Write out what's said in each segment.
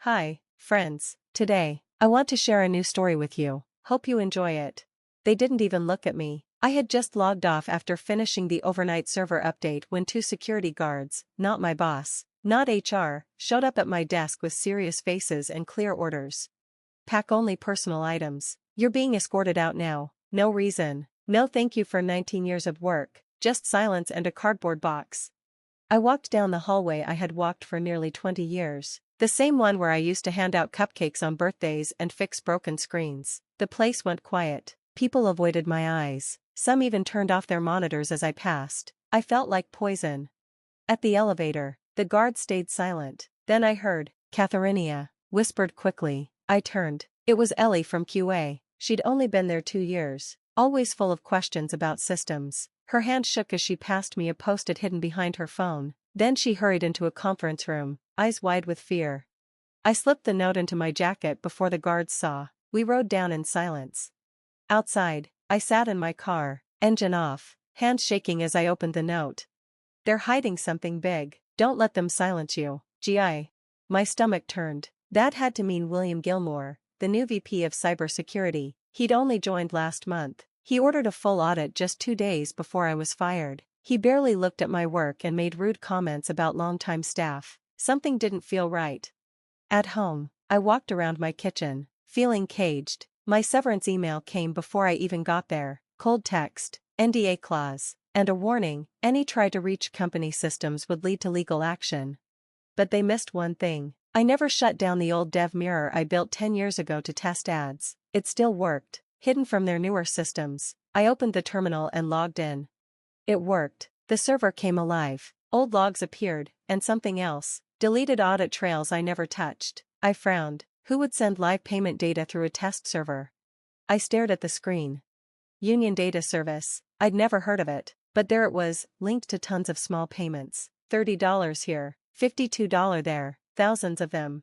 Hi, friends. Today, I want to share a new story with you. Hope you enjoy it. They didn't even look at me. I had just logged off after finishing the overnight server update when two security guards, not my boss, not HR, showed up at my desk with serious faces and clear orders. Pack only personal items. You're being escorted out now. No reason. No thank you for 19 years of work, just silence and a cardboard box. I walked down the hallway I had walked for nearly 20 years. The same one where I used to hand out cupcakes on birthdays and fix broken screens. The place went quiet. People avoided my eyes. Some even turned off their monitors as I passed. I felt like poison. At the elevator, the guard stayed silent. Then I heard, "Katharinia," whispered quickly. I turned. It was Ellie from QA. She'd only been there 2 years, always full of questions about systems. Her hand shook as she passed me a post-it hidden behind her phone. Then she hurried into a conference room, eyes wide with fear. I slipped the note into my jacket before the guards saw. We rode down in silence. Outside, I sat in my car, engine off, hands shaking as I opened the note. "They're hiding something big. Don't let them silence you, GI." My stomach turned. That had to mean William Gilmore, the new VP of Cybersecurity. He'd only joined last month. He ordered a full audit just 2 days before I was fired. He barely looked at my work and made rude comments about longtime staff. Something didn't feel right. At home, I walked around my kitchen, feeling caged. My severance email came before I even got there. Cold text, NDA clause, and a warning: any try to reach company systems would lead to legal action. But they missed one thing. I never shut down the old dev mirror I built 10 years ago to test ads. It still worked, hidden from their newer systems. I opened the terminal and logged in. It worked. The server came alive. Old logs appeared, and something else. Deleted audit trails I never touched. I frowned. Who would send live payment data through a test server? I stared at the screen. Union Data Service. I'd never heard of it, but there it was, linked to tons of small payments. $30 here, $52 there, thousands of them.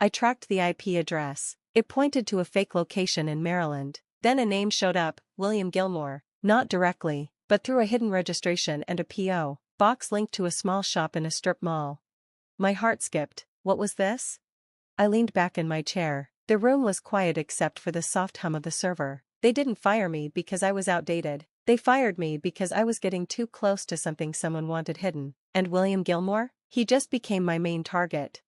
I tracked the IP address. It pointed to a fake location in Maryland. Then a name showed up, William Gilmore. Not directly, but through a hidden registration and a PO box linked to a small shop in a strip mall. My heart skipped. What was this? I leaned back in my chair. The room was quiet except for the soft hum of the server. They didn't fire me because I was outdated. They fired me because I was getting too close to something someone wanted hidden. And William Gilmore? He just became my main target.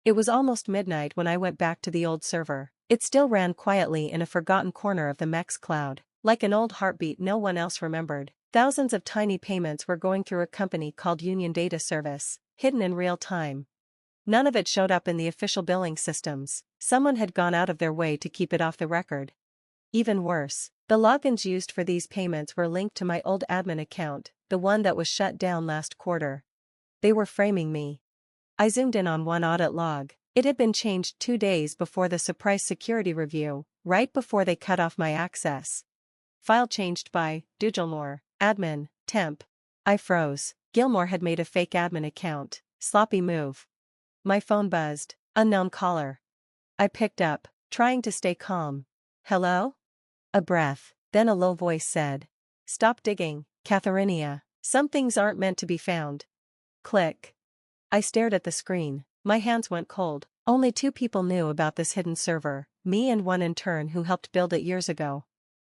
It was almost midnight when I went back to the old server. It still ran quietly in a forgotten corner of the MEX cloud. Like an old heartbeat no one else remembered. Thousands of tiny payments were going through a company called Union Data Service, hidden in real time. None of it showed up in the official billing systems. Someone had gone out of their way to keep it off the record. Even worse, the logins used for these payments were linked to my old admin account, the one that was shut down last quarter. They were framing me. I zoomed in on one audit log. It had been changed 2 days before the surprise security review, right before they cut off my access. File changed by Gilmore, admin, temp. I froze. Gilmore had made a fake admin account. Sloppy move. My phone buzzed. Unknown caller. I picked up, trying to stay calm. "Hello?" A breath, then a low voice said, "Stop digging, Katharinia. Some things aren't meant to be found." Click. I stared at the screen. My hands went cold. Only 2 people knew about this hidden server, me and one intern who helped build it years ago.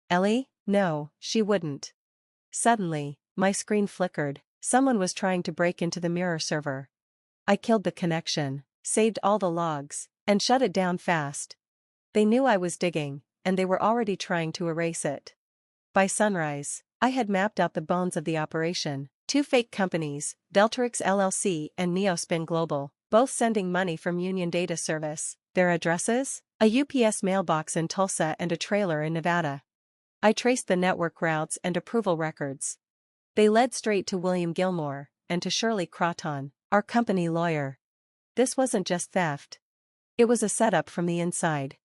Ellie? No, she wouldn't. Suddenly, my screen flickered. Someone was trying to break into the mirror server. I killed the connection, saved all the logs, and shut it down fast. They knew I was digging, and they were already trying to erase it. By sunrise, I had mapped out the bones of the operation. 2 fake companies, Deltrix LLC and Neospin Global, both sending money from Union Data Service. Their addresses? A UPS mailbox in Tulsa and a trailer in Nevada. I traced the network routes and approval records. They led straight to William Gilmore, and to Shirley Croton, our company lawyer. This wasn't just theft. It was a setup from the inside.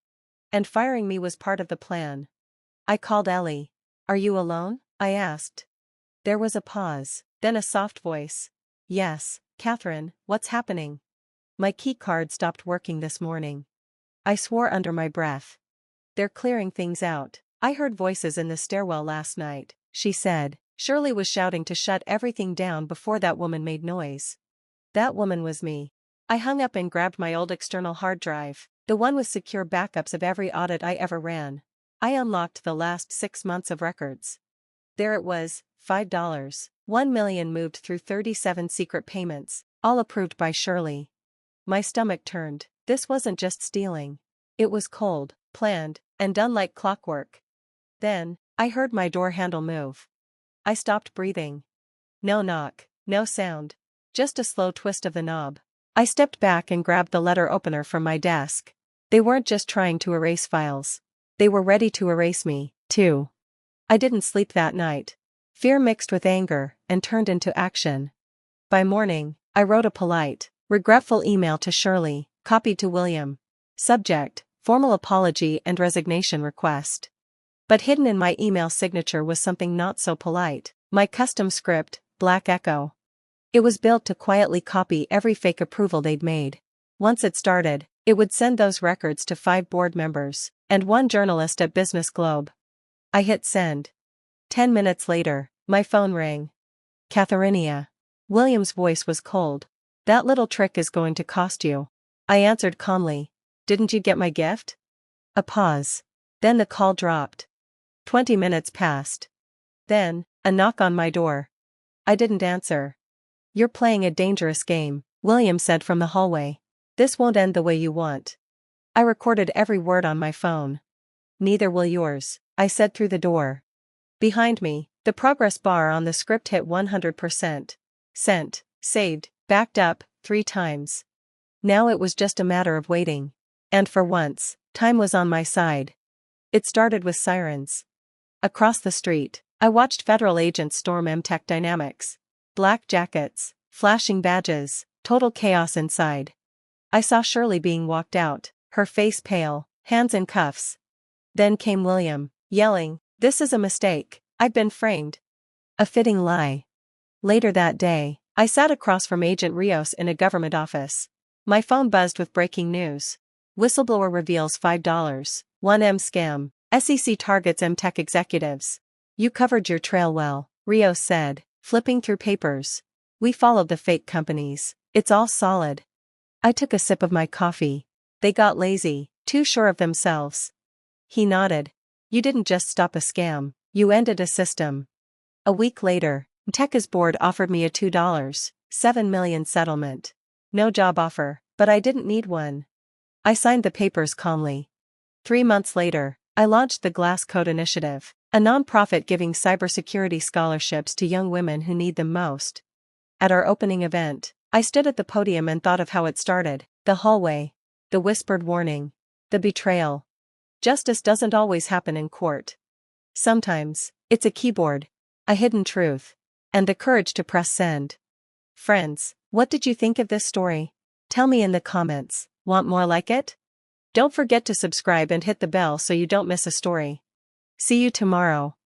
And firing me was part of the plan. I called Ellie. "Are you alone?" I asked. There was a pause, then a soft voice. "Yes, Catherine, what's happening?" "My key card stopped working this morning." I swore under my breath. "They're clearing things out. I heard voices in the stairwell last night," she said. "Shirley was shouting to shut everything down before that woman made noise." That woman was me. I hung up and grabbed my old external hard drive, the one with secure backups of every audit I ever ran. I unlocked the last 6 months of records. There it was, $5. 1 million moved through 37 secret payments, all approved by Shirley. My stomach turned. This wasn't just stealing. It was cold, planned, and done like clockwork. Then, I heard my door handle move. I stopped breathing. No knock, no sound. Just a slow twist of the knob. I stepped back and grabbed the letter opener from my desk. They weren't just trying to erase files. They were ready to erase me, too. I didn't sleep that night. Fear mixed with anger and turned into action. By morning, I wrote a polite, regretful email to Shirley, copied to William. Subject, formal apology and resignation request. But hidden in my email signature was something not so polite, my custom script, Black Echo. It was built to quietly copy every fake approval they'd made. Once it started, it would send those records to 5 board members and 1 journalist at Business Globe. I hit send. 10 minutes later, my phone rang. Katharinia. William's voice was cold. That little trick is going to cost you. I answered calmly. Didn't you get my gift? A pause. Then the call dropped. 20 minutes passed. Then, a knock on my door. I didn't answer. You're playing a dangerous game, William said from the hallway. This won't end the way you want. I recorded every word on my phone. Neither will yours, I said through the door. Behind me, the progress bar on the script hit 100%. Sent, saved, backed up, 3 times. Now it was just a matter of waiting. And for once, time was on my side. It started with sirens. Across the street, I watched federal agents storm MTech Dynamics. Black jackets, flashing badges, total chaos inside. I saw Shirley being walked out, her face pale, hands in cuffs. Then came William, yelling, "This is a mistake, I've been framed." A fitting lie. Later that day, I sat across from Agent Rios in a government office. My phone buzzed with breaking news. Whistleblower reveals $5, 1M scam, SEC targets MTech executives. You covered your trail well, Rios said, flipping through papers. We followed the fake companies, it's all solid. I took a sip of my coffee. They got lazy, too sure of themselves. He nodded. You didn't just stop a scam, you ended a system. A week later, MTech's board offered me a $2.7 million settlement. No job offer, but I didn't need one. I signed the papers calmly. 3 months later, I launched the Glass Code Initiative, a nonprofit giving cybersecurity scholarships to young women who need them most. At our opening event, I stood at the podium and thought of how it started, the hallway, the whispered warning, the betrayal. Justice doesn't always happen in court. Sometimes, it's a keyboard, a hidden truth, and the courage to press send. Friends, what did you think of this story? Tell me in the comments. Want more like it? Don't forget to subscribe and hit the bell so you don't miss a story. See you tomorrow.